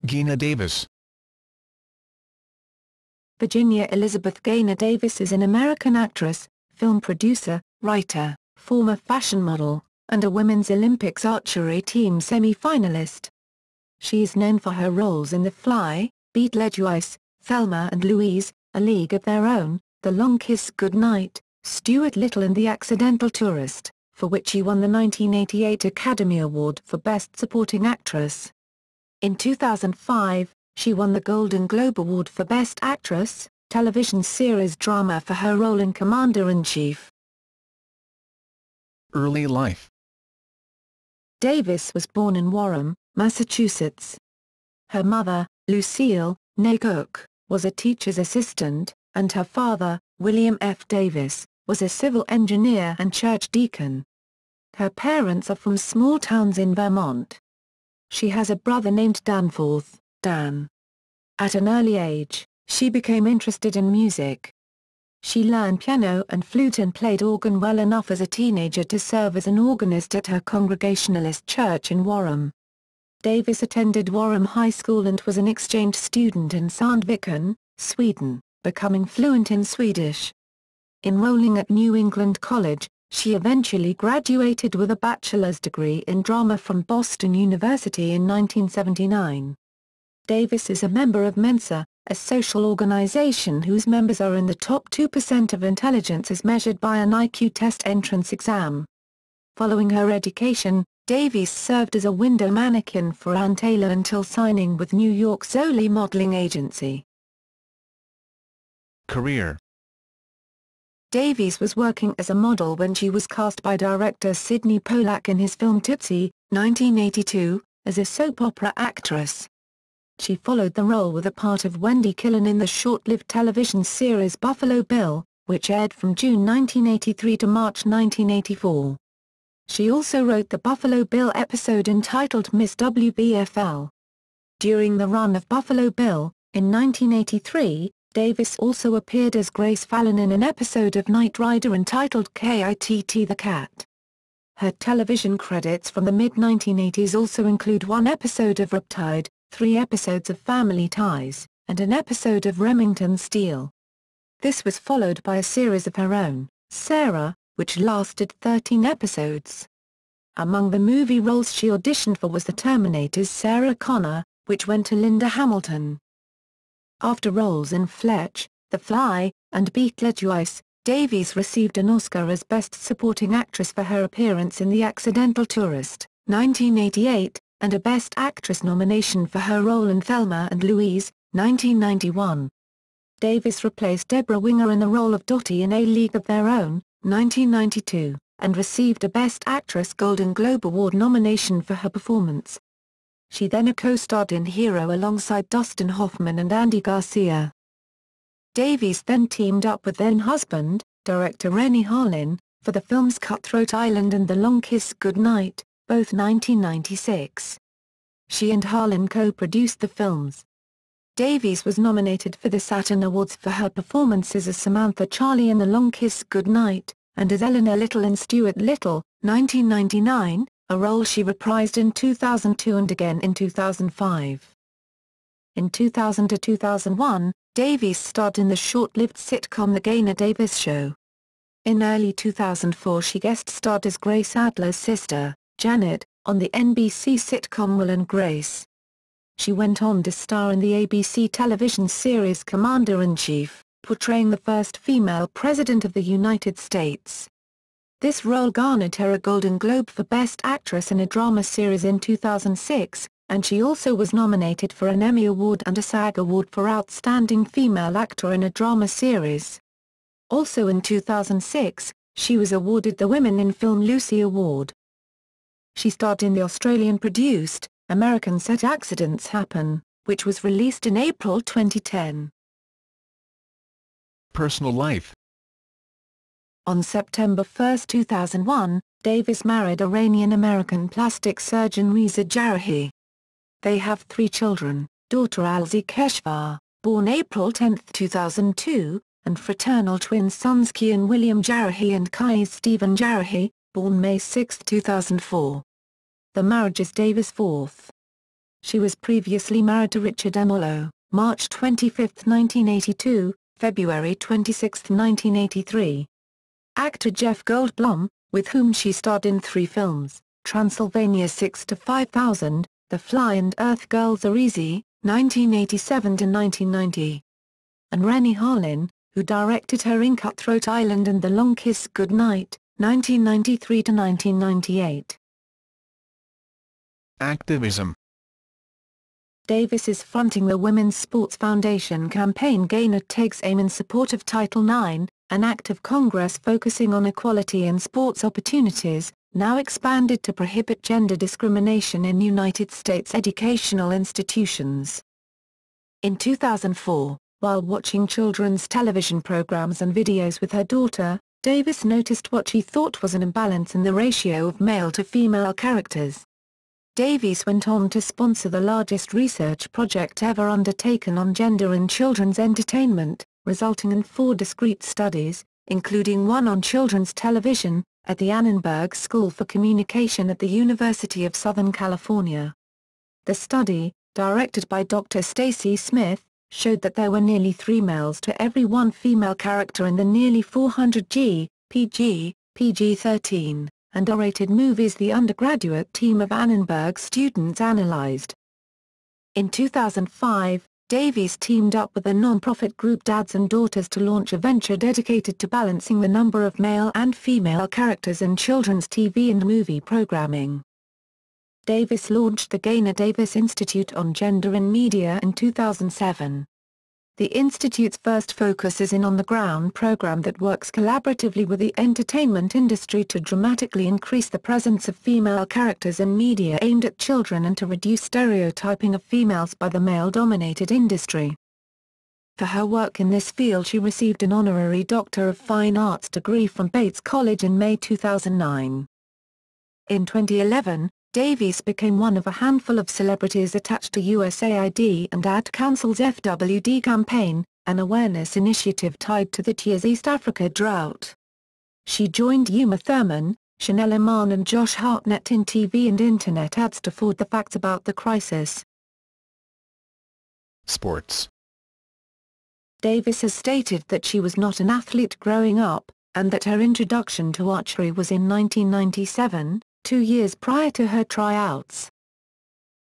Geena Davis. Virginia Elizabeth Geena Davis is an American actress, film producer, writer, former fashion model, and a women's Olympics archery team semi-finalist. She is known for her roles in The Fly, Beetlejuice, Thelma and Louise, A League of Their Own, The Long Kiss Goodnight, Stuart Little and The Accidental Tourist, for which she won the 1988 Academy Award for Best Supporting Actress. In 2005, she won the Golden Globe Award for Best Actress, television series drama for her role in Commander-in-Chief. Early life. Davis was born in Warren, Massachusetts. Her mother, Lucille, née Cook, was a teacher's assistant, and her father, William F. Davis, was a civil engineer and church deacon. Her parents are from small towns in Vermont. She has a brother named Danforth, Dan. At an early age, she became interested in music. She learned piano and flute and played organ well enough as a teenager to serve as an organist at her Congregationalist church in Warren. Davis attended Warren High School and was an exchange student in Sandviken, Sweden, becoming fluent in Swedish. Enrolling at New England College, she eventually graduated with a bachelor's degree in drama from Boston University in 1979. Davis is a member of Mensa, a social organization whose members are in the top 2% of intelligence as measured by an IQ test entrance exam. Following her education, Davis served as a window mannequin for Ann Taylor until signing with New York's Zoli modeling agency. Career. Davis was working as a model when she was cast by director Sidney Pollack in his film Tootsie, 1982, as a soap opera actress. She followed the role with a part of Wendy Killen in the short-lived television series Buffalo Bill, which aired from June 1983 to March 1984. She also wrote the Buffalo Bill episode entitled Miss WBFL. During the run of Buffalo Bill, in 1983, Davis also appeared as Grace Fallon in an episode of Knight Rider entitled KITT the Cat. Her television credits from the mid-1980s also include one episode of Riptide, 3 episodes of Family Ties, and an episode of Remington Steele. This was followed by a series of her own, Sarah, which lasted 13 episodes. Among the movie roles she auditioned for was The Terminator's Sarah Connor, which went to Linda Hamilton. After roles in Fletch, The Fly, and Beetlejuice, Davis received an Oscar as Best Supporting Actress for her appearance in The Accidental Tourist, 1988, and a Best Actress nomination for her role in Thelma and Louise, 1991. Davis replaced Deborah Winger in the role of Dottie in A League of Their Own, 1992, and received a Best Actress Golden Globe Award nomination for her performance. She then co-starred in Hero alongside Dustin Hoffman and Andy Garcia. Davis then teamed up with then-husband, director Renny Harlin, for the films Cutthroat Island and The Long Kiss Goodnight, both 1996. She and Harlin co-produced the films. Davis was nominated for the Saturn Awards for her performances as Samantha Charlie in The Long Kiss Goodnight, and as Eleanor Little in Stuart Little, 1999, a role she reprised in 2002 and again in 2005. In 2000 to 2001, Davis starred in the short-lived sitcom The Geena Davis Show. In early 2004 she guest-starred as Grace Adler's sister, Janet, on the NBC sitcom Will and Grace. She went on to star in the ABC television series Commander-in-Chief, portraying the first female president of the United States. This role garnered her a Golden Globe for Best Actress in a Drama Series in 2006, and she also was nominated for an Emmy Award and a SAG Award for Outstanding Female Actor in a Drama Series. Also in 2006, she was awarded the Women in Film Lucy Award. She starred in the Australian-produced, American Set Accidents Happen, which was released in April 2010. Personal life. On September 1, 2001, Davis married Iranian-American plastic surgeon Reza Jarrahi. They have 3 children, daughter Alzi Keshvar, born April 10, 2002, and fraternal twin sons Kian William Jarrahi and Qais Stephen Jarrahi, born May 6, 2004. The marriage is Davis' 4th. She was previously married to Richard Emolo, March 25, 1982, February 26, 1983. Actor Jeff Goldblum, with whom she starred in 3 films, Transylvania 6-5000, The Fly and Earth Girls Are Easy, 1987-1990. And Rennie Harlin, who directed her in Cutthroat Island and The Long Kiss Goodnight, 1993-1998. Activism. Davis is fronting the Women's Sports Foundation campaign Geena Takes Aim in support of Title IX, an act of Congress focusing on equality in sports opportunities, now expanded to prohibit gender discrimination in United States educational institutions. In 2004, while watching children's television programs and videos with her daughter, Davis noticed what she thought was an imbalance in the ratio of male to female characters. Davis went on to sponsor the largest research project ever undertaken on gender in children's entertainment, resulting in 4 discrete studies, including one on children's television, at the Annenberg School for Communication at the University of Southern California. The study, directed by Dr. Stacy Smith, showed that there were nearly 3 males to every 1 female character in the nearly 400 G, PG, PG-13, and R-rated movies the undergraduate team of Annenberg students analyzed. In 2005, Davies teamed up with the non-profit group Dads and Daughters to launch a venture dedicated to balancing the number of male and female characters in children's TV and movie programming. Davis launched the Geena Davis Institute on Gender in Media in 2007. The Institute's first focus is an on-the-ground program that works collaboratively with the entertainment industry to dramatically increase the presence of female characters in media aimed at children and to reduce stereotyping of females by the male-dominated industry. For her work in this field she received an honorary Doctor of Fine Arts degree from Bates College in May 2009. In 2011, Davies became one of a handful of celebrities attached to USAID and Ad Council's FWD campaign, an awareness initiative tied to that year's East Africa drought. She joined Uma Thurman, Chanel Iman and Josh Hartnett in TV and Internet ads to forward the facts about the crisis. Sports. Davis has stated that she was not an athlete growing up, and that her introduction to archery was in 1997. 2 years prior to her tryouts.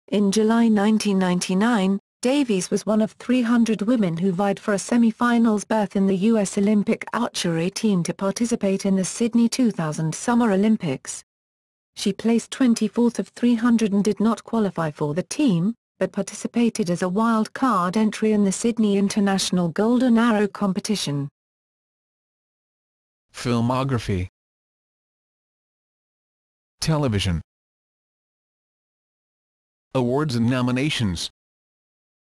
In July 1999, Davies was one of 300 women who vied for a semi-finals berth in the U.S. Olympic archery team to participate in the Sydney 2000 Summer Olympics. She placed 24th of 300 and did not qualify for the team, but participated as a wild card entry in the Sydney International Golden Arrow competition. Filmography. Television. Awards and nominations.